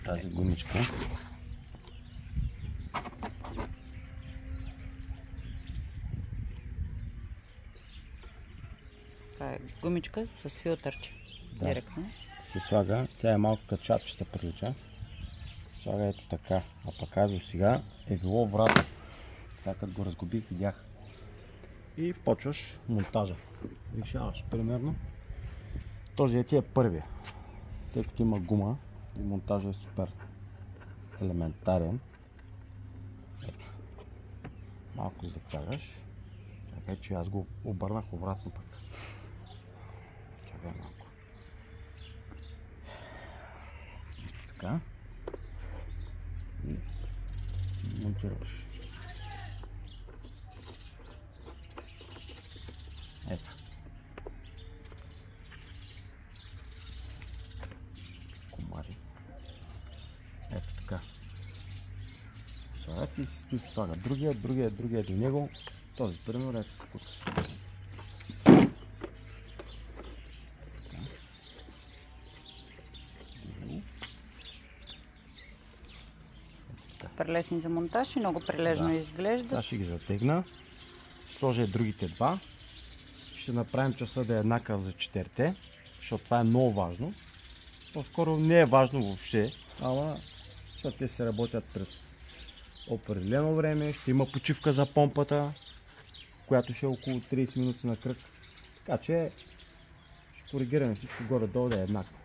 тази гумичка. Това е гумичка с филтърче. Да. Директно. Се слага, тя е малко качапчета прилича. Слага ето така, а пък казва сега е било обратно. Сега като го разгубих, видях. И почваш монтажа. Решаваш, примерно. Този ти е първия. Тъй като има гума и монтажа е супер елементарен. Ето. Малко затягаш. Чакай, че аз го обърнах обратно пък. Чакай малко. Така. И монтираш. Ето. Комари. Ето така. Слагат и се слага другия до него. Този пример ето тук. Прелесни за монтаж и много прилежно изглежда. Сега ще ги затегна. Ще сложа другите два. Ще направим часа да е еднакъв за четирите, защото това е много важно. По-скоро не е важно въобще, ама защото те се работят през определено време. Ще има почивка за помпата, която ще е около 30 минути на кръг. Така че ще коригираме всичко горе-долу да е еднакво.